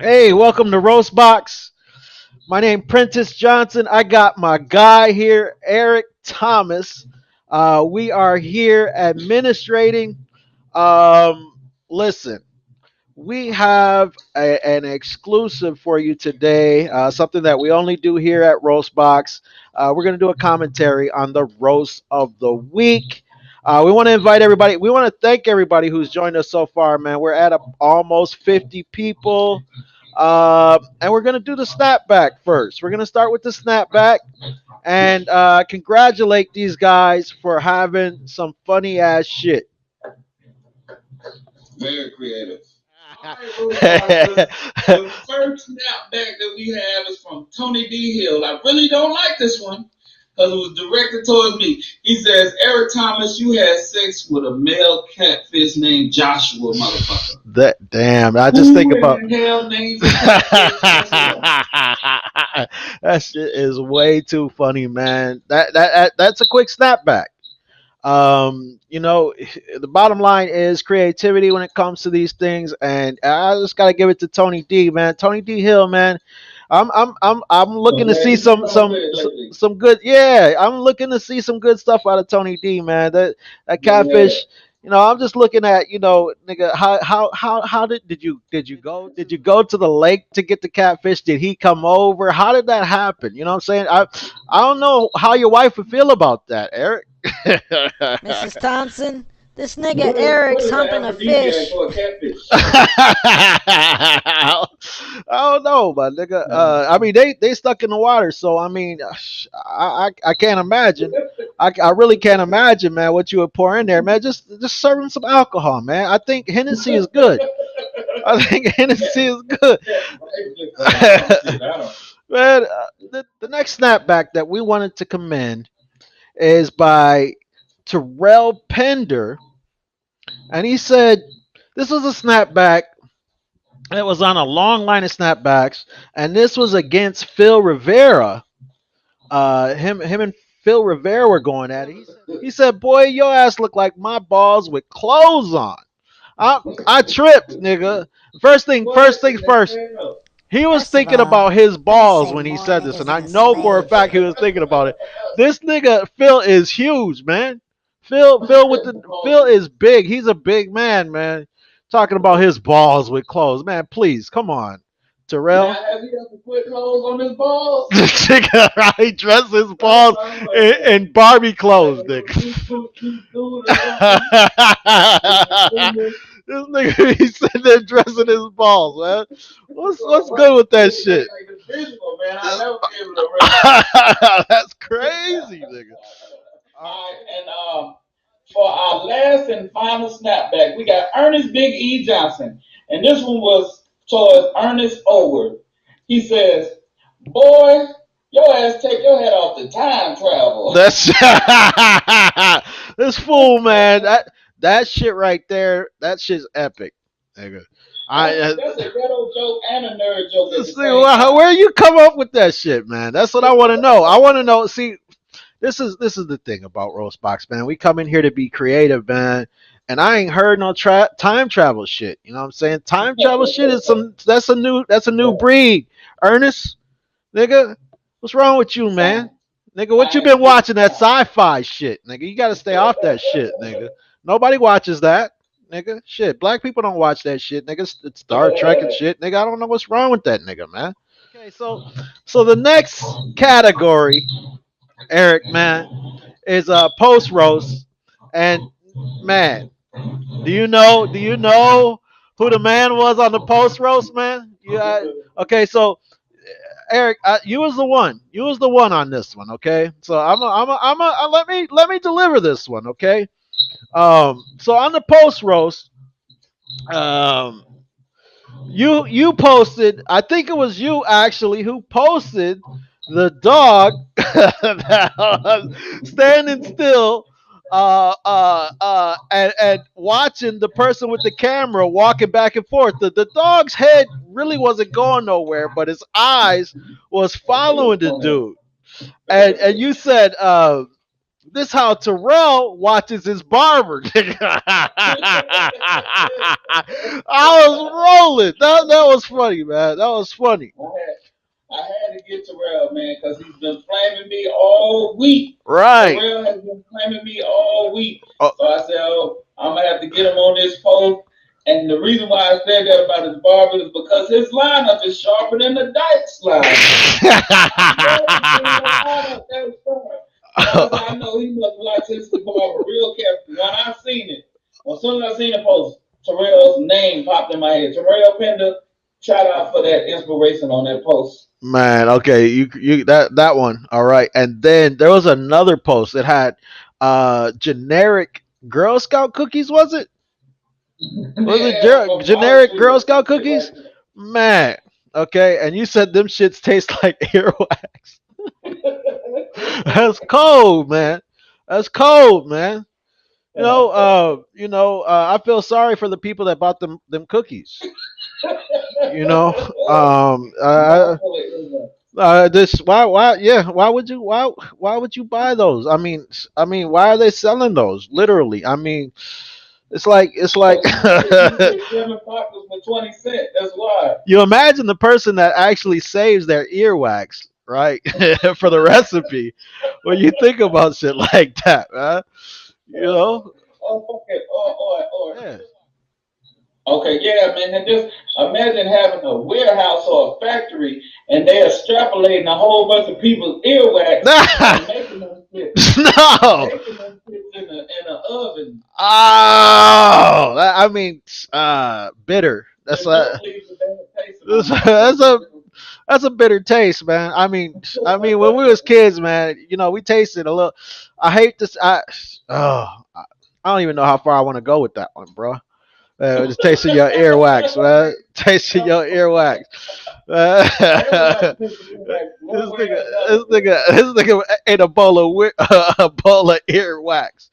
Hey, welcome to Roast Box. My name Prentice Johnson. I got my guy here, Eric Thomas. We are here administrating. Um, Listen, we have an exclusive for you today. Something that we only do here at Roast Box. We're going to do a commentary on the roast of the week. We want to invite everybody. We want to thank everybody who's joined us so far, man. We're at almost 50 people. And we're going to do the snapback first. We're going to start with the snapback and congratulate these guys for having some funny ass shit. Very creative. All right, Rose, the first snapback that we have is from Tony D. Hill. I really don't like this one because it was directed towards me. He says, Eric Thomas, you had sex with a male catfish named Joshua, motherfucker. That damn, I just think Who about in the hell names a catfish Joshua? that shit is way too funny, man. That's a quick snapback. You know, the bottom line is creativity when it comes to these things, and I just gotta give it to Tony D, man. Tony D Hill, man. I'm I'm looking to glad see you been on it lately. some good. Yeah, I'm looking to see some good stuff out of Tony D, man. That Yeah. catfish. You know, I'm just looking at, nigga, how did you go to the lake to get the catfish? Did he come over? How did that happen? You know what I'm saying? I don't know how your wife would feel about that, Eric. Mrs. Thompson, this nigga What Eric's is an humping a aphrodisiac fish. for a catfish? I don't know, but nigga. I mean, they stuck in the water, so I mean, I can't imagine. I really can't imagine, man, what you would pour in there, man. Just serve them some alcohol, man. I think Hennessy is good. I think Hennessy is good. Shit, I don't. Man, the next snapback that we wanted to commend is by Terrell Pender, and he said this was a snapback. It was on a long line of snapbacks, and this was against Phil Rivera. Him and Phil Rivera were going at it. He said, "Boy, your ass look like my balls with clothes on." I tripped, nigga. What First thing in the first. hell? He was First of thinking all, about his don't balls say when he more said this, and niggas I in a know for a slave. fact he was thinking about it. This nigga Phil is huge, man. Phil is big. He's a big man, man. Talking about his balls with clothes, man. Please, come on, Now, Terrell. has he got to put clothes on his balls? He dressed his That's balls what I'm like. in Barbie Like clothes, a nigga. little cute dude or This something. nigga, he's sitting there dressing his balls, man. What's What? good with that Like, shit? like the visual, man. I'll never be able to recognize it. That's crazy, nigga. Uh, All right, and for our last and final snapback, we got Ernest Big E Johnson, and this one was towards Ernest Oward. He says, "Boy, your ass take your head off the time travel." That's this fool, man. That shit right there. That shit's epic, nigga. I That's a ghetto joke and a nerd joke at the see, same time. where you come up with that shit, man? That's what I want to know. I want to know. See, this is the thing about roast box, man. We come in here to be creative, man. And I ain't heard no time travel shit. You know what I'm saying? Time travel shit is some that's a new breed. Ernest, nigga, what's wrong with you, man? Some, Nigga, what you I been ain't watching that sci-fi shit, nigga? You gotta stay off that shit, nigga. Nobody watches that, nigga. Shit, black people don't watch that shit, nigga. It's Star Trek and shit, nigga. I don't know what's wrong with that nigga, man. Okay, so the next category, Eric, man, is post roast, and man, do you know who the man was on the post roast, man? Yeah. Okay, so Eric, you was the one. You was the one on this one. Okay, so let me deliver this one. Okay. So on the post roast, um, you posted. I think it was you actually who posted the dog that was standing still and watching the person with the camera walking back and forth. The dog's head really wasn't going nowhere, but his eyes was following the dude. And you said This how Terrell watches his barber. I was rolling. That was funny, man. That was funny. I had to get Terrell, man, because he's been flaming me all week. Right. Terrell has been flaming me all week. Oh. So I said, oh, I'm going to have to get him on this post. And the reason why I said that about his barber is because his lineup is sharper than the Dykes lineup. Lineup that sharp. So I said, I know he must watch his barber real carefully. When I seen it, as soon as I seen the post, Terrell's name popped in my head. Terrell Pender, shout out for that inspiration on that post. Man, okay, you that one, all right. And then there was another post that had generic Girl Scout cookies. Was it? Was it Yeah, from Dollar generic Tree Girl or some Scout shit like cookies? Man, okay. And you said them shits taste like earwax. That's that. cold, man. That's cold, man. I feel sorry for the people that bought them cookies. You know, this why would you why would you buy those? I mean, why are they selling those? Literally, I mean, it's like Because you can get 7 pockets for 20 cents. That's why. you imagine the person that actually saves their earwax, right, for the recipe. When you think about shit like that, man, you know, Okay. Or yeah. okay, yeah, man. And just imagine having a warehouse or a factory, and they're extrapolating a whole bunch of people's earwax and making them shit, No. in an oven. Oh, I mean, bitter. That's It a don't leave a bad taste in my that's mouth. a bitter taste, man. I mean, when we was kids, man, we tasted a little. I hate this. Oh, I don't even know how far I want to go with that one, bro. Just tasting your earwax, man. Tasting your earwax. Everybody this takes it back one way nigga, or this another, man. nigga, this nigga ate a bowl of a bowl of earwax.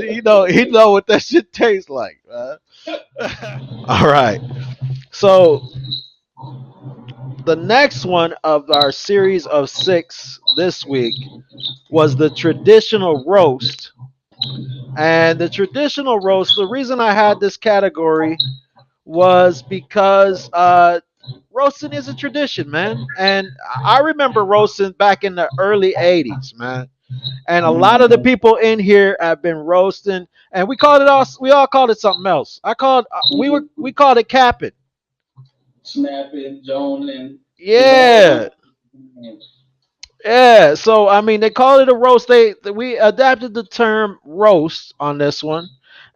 He know what that shit tastes like, man. All right. So the next one of our series of six this week was the traditional roast. And the traditional roast, the reason I had this category was because roasting is a tradition, man. And I remember roasting back in the early 80s, man. And a lot of the Mm-hmm. people in here have been roasting, and we all called it something else. We called it capping. Snapping, joning, it's all Yeah, one. yeah. So I mean, they call it a roast. We adapted the term roast on this one,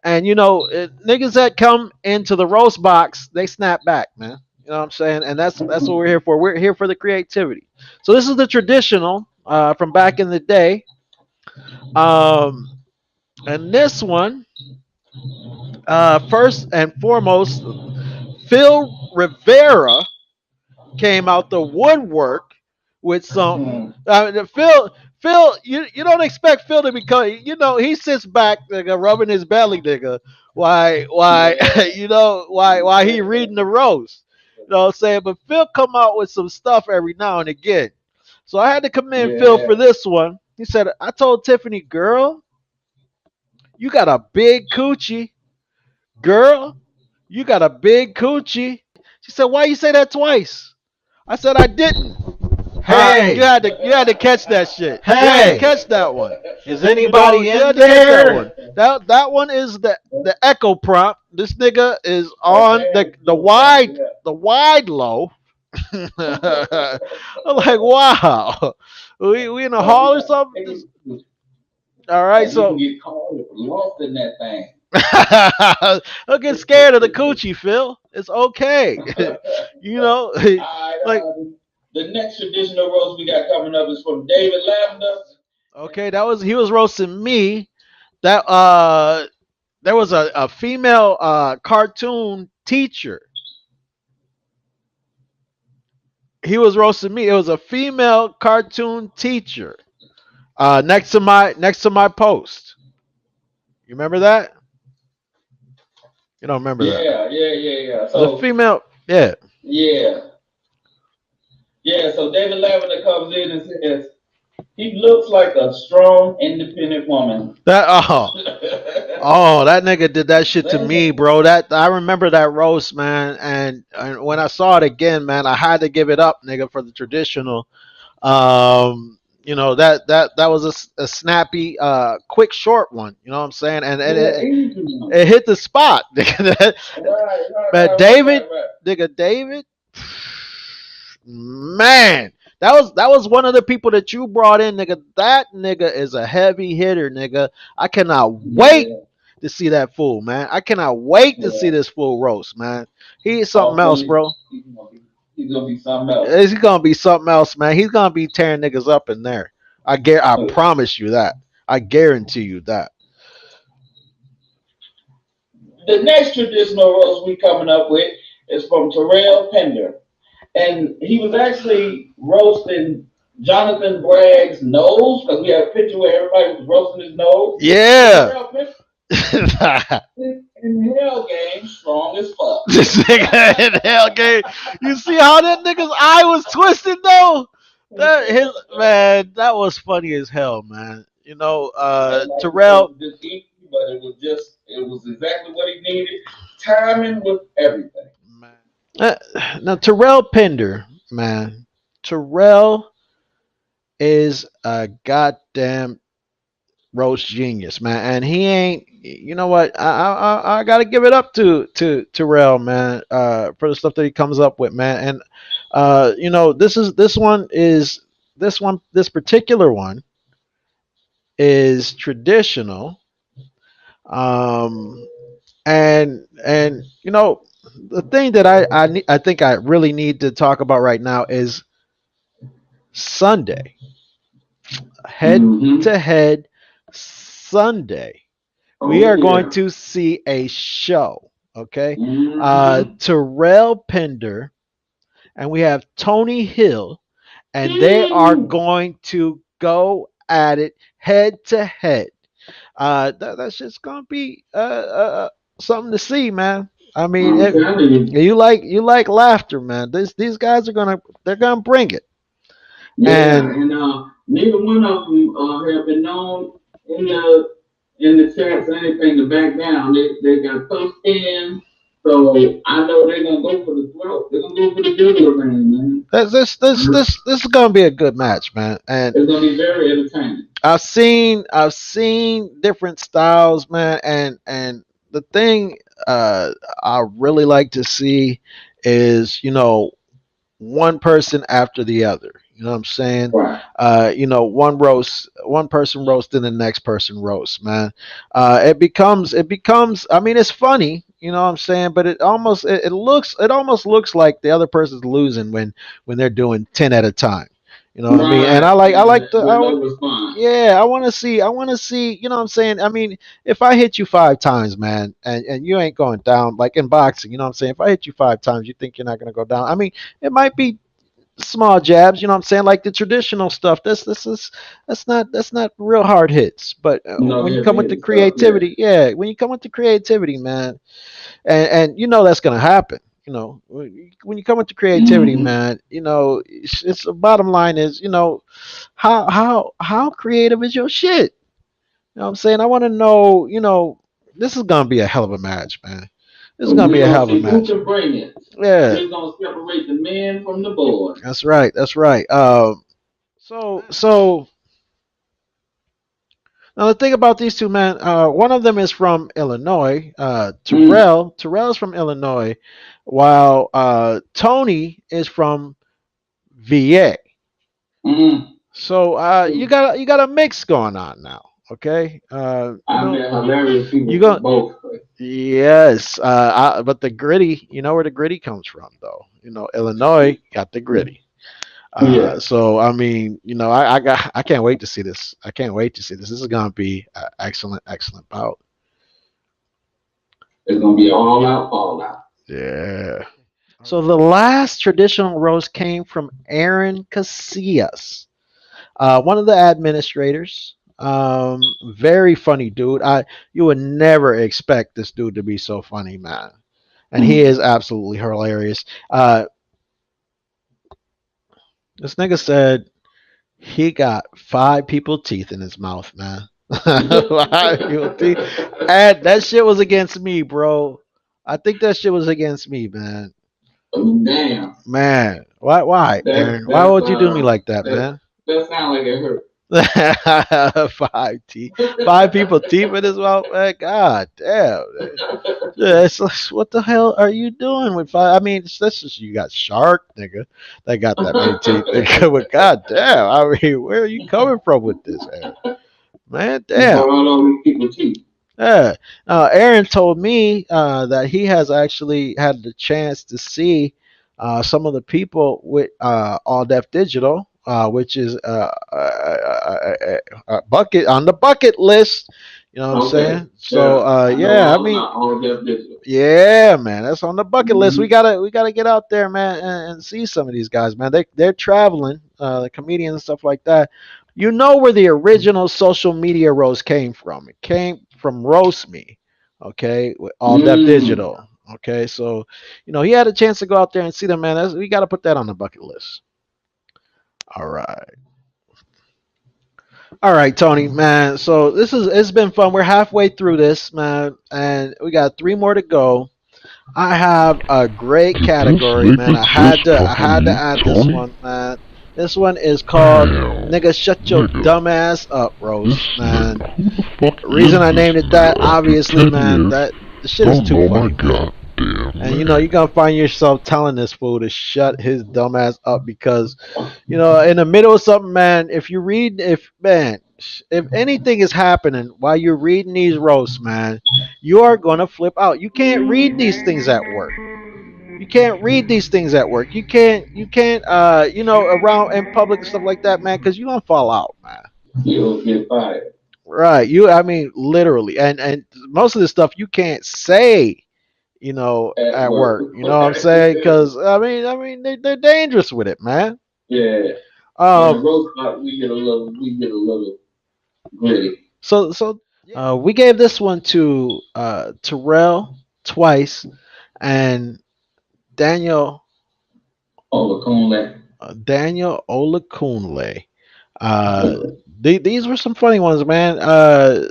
and niggas that come into the roast box, they snap back, man. You know what I'm saying? And that's what we're here for. We're here for the creativity. So this is the traditional from back in the day. Um, and this one, first and foremost, Phil Rivera came out the woodwork with some. Mm. Phil, you don't expect Phil to become. He sits back, nigga, rubbing his belly, nigga. Why, Yeah. why he reading the roast? You know what I'm saying? But Phil come out with some stuff every now and again. So I had to commend Phil Yeah. for this one. He said, I told Tiffany, girl, you got a big coochie. Girl, you got a big coochie. She said, why you say that twice? I said I didn't. You Hey, had to catch that shit. You had to hey, catch that one. is You anybody had in to catch that there? one. That one is the echo prompt. This nigga is on Okay. the wide low. I'm like, wow. We in a Cause hall or something? All right, you can so get caught lost in that thing. don't get scared of the coochie, Phil. It's okay. you know, Alright, like the next traditional roast we got coming up is from David Lavender. okay, he was roasting me. That there was a female cartoon teacher. He was roasting me. It was a female cartoon teacher. Next to my post. You remember that? You don't remember that? Yeah. It was a So female. Yeah. yeah, yeah. So David Lavender comes in and says, He looks like a strong, independent woman. That that nigga did that shit to me, bro. That I remember that roast, man. And when I saw it again, man, I had to give it up, nigga, for the traditional. That was a snappy, quick, short one. You know what I'm saying? And Yeah, easy one. it hit the spot. But David, Right. nigga, David, man, that was one of the people that you brought in, nigga. That nigga is a heavy hitter, nigga. I cannot wait Yeah, to see that fool, man. I cannot wait to see yeah. this fool roast, man. He is something else, Also, bro. he's gonna be something else. He's gonna be something else, man. He's gonna be tearing niggas up in there. I promise you that. I guarantee you that. The next traditional roast we coming up with is from Terrell Pender, and he was actually roasting Jonathan Bragg's nose because we have a picture where everybody was roasting his nose. And Yeah. Terrell Pender in hell game strong as fuck. This nigga in hell game. You see how that nigga's eye was twisted though? That his man, that was funny as hell, man. And like you said, it Terrell. was just easy, but it was exactly what he needed. Timing with everything. Man. Uh, Now Terrell Pender, man. Terrell is a goddamn roast genius, man. And he ain't. You know what? I gotta give it up to Terrell, man. For the stuff that he comes up with, man. And this particular one is traditional. Um, and the thing that I think I really need to talk about right now is Sunday, head Mm-hmm. to head Sunday. We Oh are going yeah. to see a show. Okay, Mm-hmm. Terrell Pender and we have Tony Hill, and they are Mm. going to go at it head to head. That's just gonna be something to see, man. I mean, I'm telling you. you like laughter, man. These guys they're gonna bring it, Yeah, and and neither one of them have been known in the chats or anything to back down. They got tough skin, so I know they're gonna go for the throat. They're gonna go for the jugular vein, man. this is gonna be a good match, man. And It's gonna be very entertaining. I've seen different styles, man, and the thing I really like to see is one person after the other. You know what I'm saying? Right. One person roasting the next person roast, man. It becomes. I mean, it's funny. You know what I'm saying? But it almost looks like the other person's losing when they're doing 10 at a time. You know what I mean? And Right. I And like the with no response. yeah, I want to see, you know what I'm saying? I mean, if I hit you 5 times, man, and you ain't going down like in boxing, you know what I'm saying? If I hit you 5 times, you think you're not going to go down. I mean, it might be small jabs, you know what I'm saying? Like the traditional stuff. That's not real hard hits. But No when you heavy come with the hitting stuff. Yeah. creativity, yeah, when you come with the creativity, man, and that's going to happen. When you come with the creativity, Mm-hmm. man, it's the bottom line is, how creative is your shit? You know what I'm saying? I want to know, this is gonna be a hell of a match, man. This is gonna be We're a hell gonna of a see who match. can bring it. Yeah, We're gonna separate the men from the boys. that's right. That's right. So now the thing about these two men, one of them is from Illinois. Mm. Terrell is from Illinois, while Tony is from VA. Mm. So you got a mix going on now. Okay, I met hilarious you people from got both. yes, but the gritty, you know where the gritty comes from, though. Illinois got the gritty. Yeah, So I mean, I can't wait to see this. I can't wait to see this. This is gonna be an excellent, excellent bout. it's gonna be all out, all out. Yeah. So the last traditional roast came from Aaron Casillas, one of the administrators. Very funny dude. You would never expect this dude to be so funny, man, and he Mm. is absolutely hilarious. This nigga said He got five people teeth in his mouth, man. Five people teeth, and that shit was against me, bro. I think that shit was against me, man. Oh, damn. Man, why? Why, That's Aaron? Why that's would you do me like that, that man? that sound like it hurt. Five teeth, five people teeth in his mouth, man. God damn. Yeah, it's like, what the hell are you doing with five? I mean, that's just you got shark, nigga, that got that many teeth. Nigga, but god damn, I mean, where are you coming from with this, Aaron? Man, You damn. brought all these people teeth. Yeah. Aaron told me that he has actually had the chance to see some of the people with All Def Digital, which is bucket on the bucket list. You know what I'm Okay. saying? So Yeah. I know yeah, I all mean, about all that digital. yeah, man, that's on the bucket list. We Mm-hmm. gotta get out there, man, and see some of these guys, man. They're traveling, the comedians and stuff like that. You know where the original social media roast came from? It came from Roast Me, okay, with All Def Mm. Digital. Okay, so he had a chance to go out there and see them, man. We got to put that on the bucket list. All right, all right, Tony, man. So it's been fun. We're halfway through this, man, and we got three more to go. I have a great Did this category, man. nigga just I call had to you add this Tony? one, man. This one is called Damn, "Nigga Shut Your nigga. Dumb Ass Up" This roast, man. nigga. Who the fuck Reason is I this named it that, nigga after obviously, 10 man. years? That the shit is Don't too know my funny, man. goddamn And name. you're gonna find yourself telling this fool to shut his dumb ass up because, in the middle of something, man. If anything is happening while you're reading these roasts, man, you are gonna flip out. You can't read these things at work. You can't read these things at work. You can't around in public and stuff like that, man, because you're gonna fall out, man. You'll get fired Right. I mean, literally. And most of this stuff you can't say, at at work. work. You know what I'm saying? Because I mean, they're dangerous with it, man. Yeah. On the Um. roast spot, we get a little gritty. So we gave this one to Terrell twice and Daniel On the cone Daniel Olakunle. Uh, these were some funny ones, man.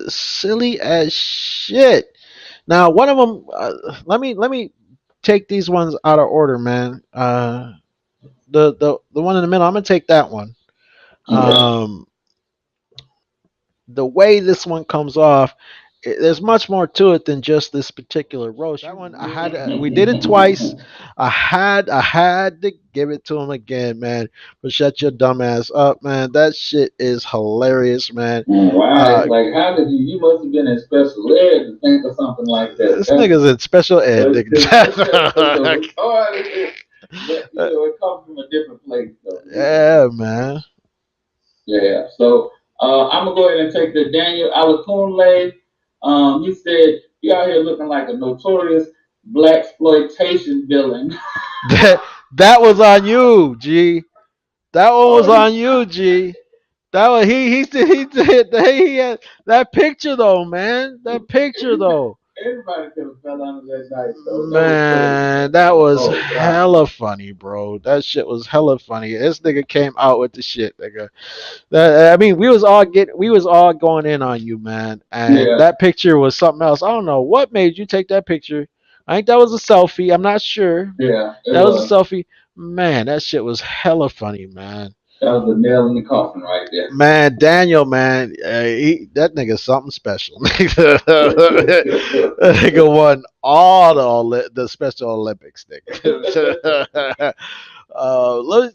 Silly as shit. Now, one of them. Let me take these ones out of order, man. The one in the middle. I'm gonna take that one. Okay. Um, the way this one comes off, there's much more to it than just this particular roast. That one, we did it twice. I had to give it to him again, man. But shut your dumb ass up, man. That shit is hilarious, man. Why? Uh, Like, how did you must have been in special ed to think of something like that. this nigga's in special ed, It's a nigga. retarded, but it comes from a different place, though. Yeah, man. Yeah. So I'm gonna go ahead and take the Daniel Alakunle. He said he out here looking like a notorious black exploitation villain. That was on you, G. That one was Oh, on you, G. That was he had that picture though, man. That picture though. everybody could have fell under that knife, though. That was crazy. Man, that was Oh God. hella funny, bro. That shit was hella funny. This nigga came out with the shit, nigga. I mean, we was all going in on you, man. And Yeah. that picture was something else. I don't know what made you take that picture. I think that was a selfie. I'm not sure. Yeah. It That was a was. selfie. Man, that shit was hella funny, man. That was the nail in the coffin right there. Man, Daniel, man, that nigga something special. That nigga won all the Special Olympics, nigga.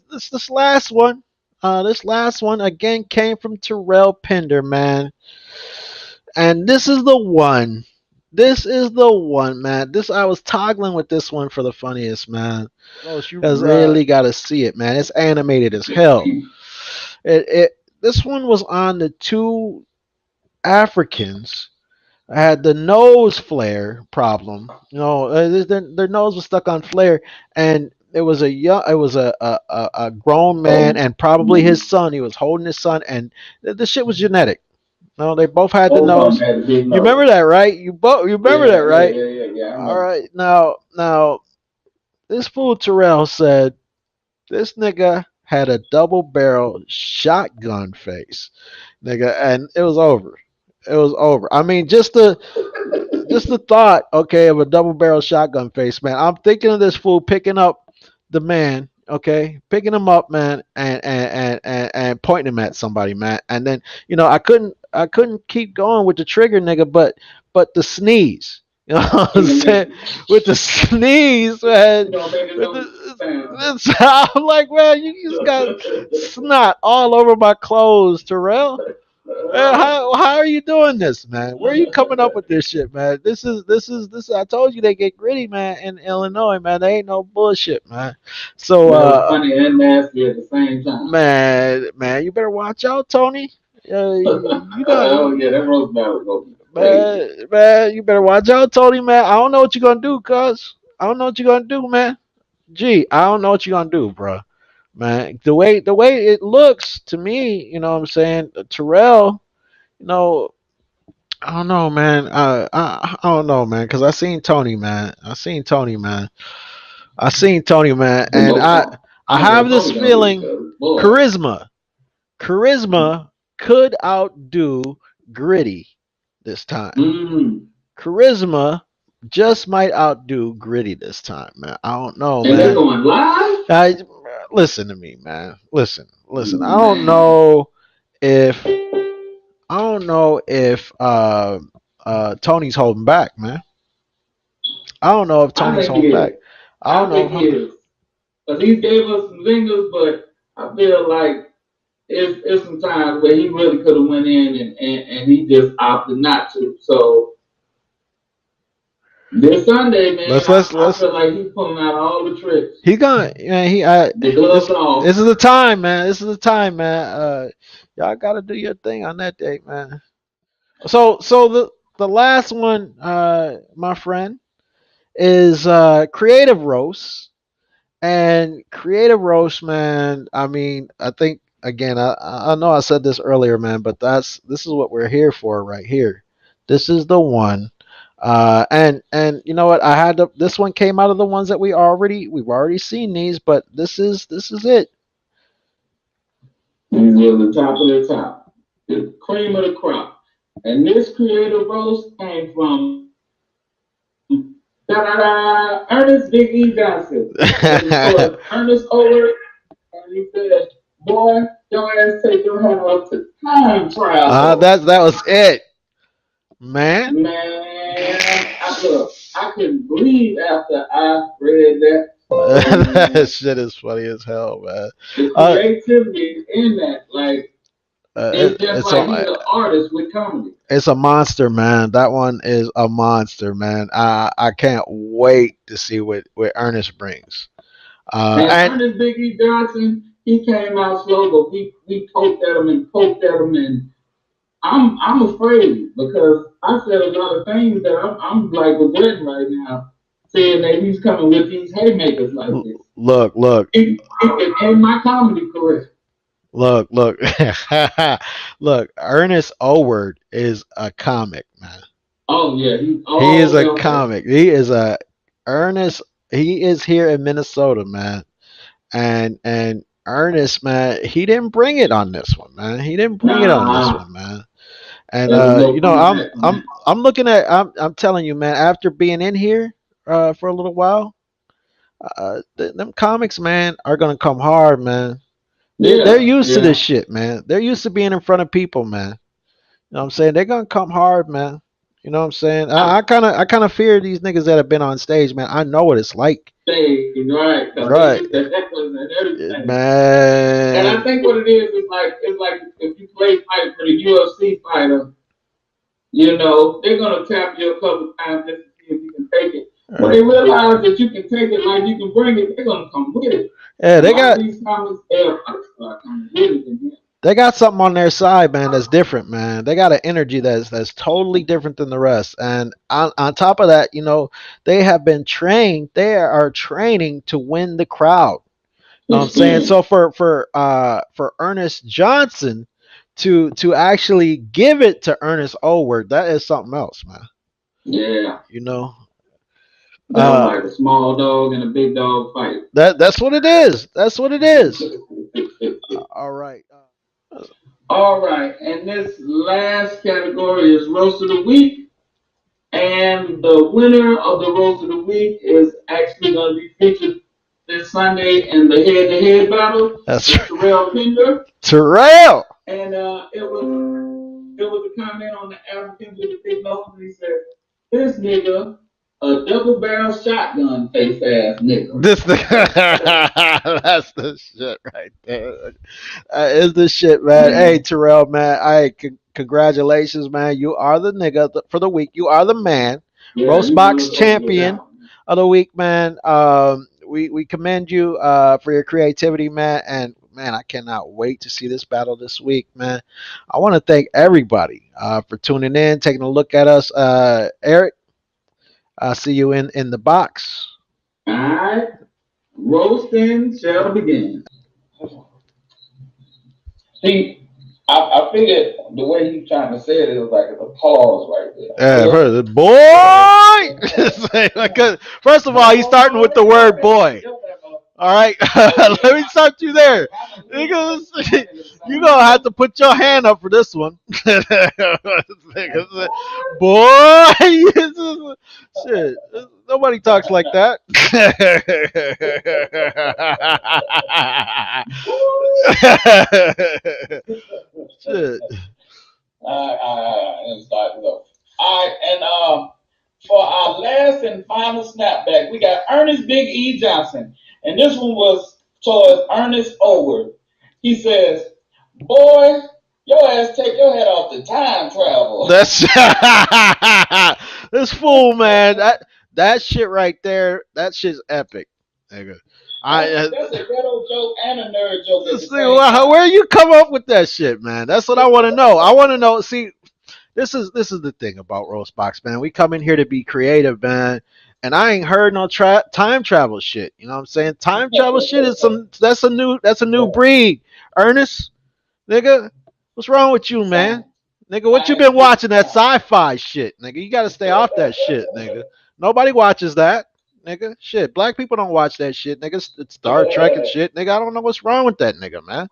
This last one. This last one again came from Terrell Pender, man. And this is the one. This is the one, man. This I was toggling with this one for the funniest, man. Rose, you really got to see it, man. It's animated as hell. This one was on the two Africans had the nose flare problem. Their nose was stuck on flare, and it was a grown man Oh, and probably his son. He was holding his son, and the shit was genetic. No, they both had the both of them nose. had a big You nose. remember that, right? You remember that, Yeah, yeah, right? yeah, yeah, yeah. I All remember. right. Now this fool Terrell said this nigga had a double barrel shotgun face, nigga, and it was over. It was over. I mean, just the thought, okay, of a double barrel shotgun face, man. I'm thinking of this fool picking up the man, okay, picking him up, man, and pointing him at somebody, man. And then, I couldn't keep going with the trigger, nigga, but the sneeze. You know what I'm saying? With the sneeze, man. You don't make it With no the, sound. I'm like, man, you just got snot all over my clothes, Terrell. Man, how are you doing this, man? Where are you coming up with this shit, man? This. I told you they get gritty, man. In Illinois, man, they ain't no bullshit, man. So, That was funny and nasty at the same time. man, you better watch out, Tony. You know, Oh yeah, that roast battle was going crazy. man, you better watch out, Tony, man. I don't know what you're gonna do, cuz. I don't know what you're gonna do, man. Gee, I don't know what you're gonna do, bro. Man, the way it looks to me, you know what I'm saying? Terrell, you know, I don't know, man. I don't know, man, because I seen Tony, man, We and both I saw. I I know have this Tony gonna get feeling because boy, charisma charisma could outdo gritty this time. mm, Charisma just might outdo gritty this time, man. I don't know, and they're man. going live. I, listen to me, man. Listen. Man, If I don't know if Tony's holding back, man. I don't know if I Tony's think he holding back. is. I I don't think he know. is. Because he gave us some zingers, but I feel like it's some times where he really could have went in and he just opted not to. So this Sunday, man, Let's I, let's I let's. feel like he's pulling out all the tricks. He gonna, man. The gloves This off. is the time, man. This is the time, man. Y'all gotta do your thing on that date, man. So the last one, my friend, is creative roast. And creative roast, man. I mean, I think again, I know I said this earlier, man, but this is what we're here for right here. This is the one. And you know what? This one came out of the ones that we've already seen these, but this is it. These are the top of the top. The cream of the crop. And this creative roast came from da-da-da, Ernest Big E Johnson. This is for Ernest Over. And he said, boy, your ass take your hand off to time travel. That was it, man. Man, I couldn't breathe after I read that. Oh That man, shit is funny as hell, man. the Uh, creativity in that, like it's just it's like he's a an artist with comedy. it's a monster, man. That one is a monster, man. I can't wait to see what Ernest brings. And And Ernest Big E Johnson, he came out slow, but we poked at him and poked at him, and I'm afraid because I said a lot of things that I'm like regretting right now, saying that he's coming with these haymakers like this. look, It end my comedy career. look, look. Ernest Oward is a comic, man. Oh yeah, he's He all is the way a okay. comic. He is a Ernest. He is here in Minnesota, man. And Ernest, man, he didn't bring it on this one, man. He didn't bring it on this Nah, one, man. And there was no coming I'm back from I'm that. I'm looking at I'm telling you, man. After being in here for a little while, them comics, man, are gonna come hard, man. They're Yeah, used to this yeah. shit, man. They're used to being in front of people, man. You know what I'm saying? They're gonna come hard, man. You know what I'm saying? I I kind of fear these niggas that have been on stage, man. I know what it's like, say right because they right, used to heckling and everything. And I man? think what it is like it's like if you play fight for the UFC fighter, they're gonna tap you a couple times just to see if you can take it. When Uh, they realize that you can take it like you can bring it, they're gonna come with it. yeah, And a lot of these comics, they're coming with it. they got something on their side, man. That's different, man. They got an energy that's totally different than the rest. And on top of that, they have been trained. They are training to win the crowd. You know what I'm saying? So Experience. for Ernest Johnson to actually give it to Ernest Oward, that is something else, man. Yeah. You know, That was uh, like a small dog and a big dog fight. that's what it is. That's what it is. All right. All right, and this last category is roast of the week, and the winner of the roast of the week is actually going to be featured this Sunday in the head-to-head battle That's with Terrell Pinder, Terrell. and it was a comment on the Africans with the big nose, and he said, "This nigga a double barrel shotgun face ass nigga." This the that's the shit right there. Is the shit, man. Hey, Terrell, man. Congratulations, man. You are the nigga for the week. You are the man. Yeah, Roast you box really supposed to get champion that one. of the week, man. We commend you for your creativity, man. And man, I cannot wait to see this battle this week, man. I want to thank everybody for tuning in, taking a look at us. Eric, I'll see you in the box. All right, roasting shall begin. See, I figured the way he's trying to say it was like it's a pause right Yeah, there. boy. First of all, he's starting with the word boy. All right, let me start you there. Niggas, you gonna have to put your hand up for this one. Niggas, boy, shit, nobody talks like that. Shit. And start to go. All right, and for our last and final snapback, we got Ernest Big E Johnson, and this one was towards Ernest Oward. He says, "Boy, your ass take your head off the time travel." That's this fool, man. That shit right there. That shit's epic, nigga. I That's a ghetto joke and a nerd joke at this the thing, same time. where you come up with that shit, man? That's what I want to know. I want to know. See, this is the thing about roast box, man. We come in here to be creative, man. And I ain't heard no time travel shit. You know what I'm saying? Time travel shit is some. That's a new breed. Ernest, nigga, what's wrong with you, man? Nigga, what you been watching that sci-fi shit, nigga? You gotta stay off that shit, nigga. Nobody watches that, nigga. Shit, black people don't watch that shit, nigga. It's Star Trek and shit, nigga. I don't know what's wrong with that nigga, man.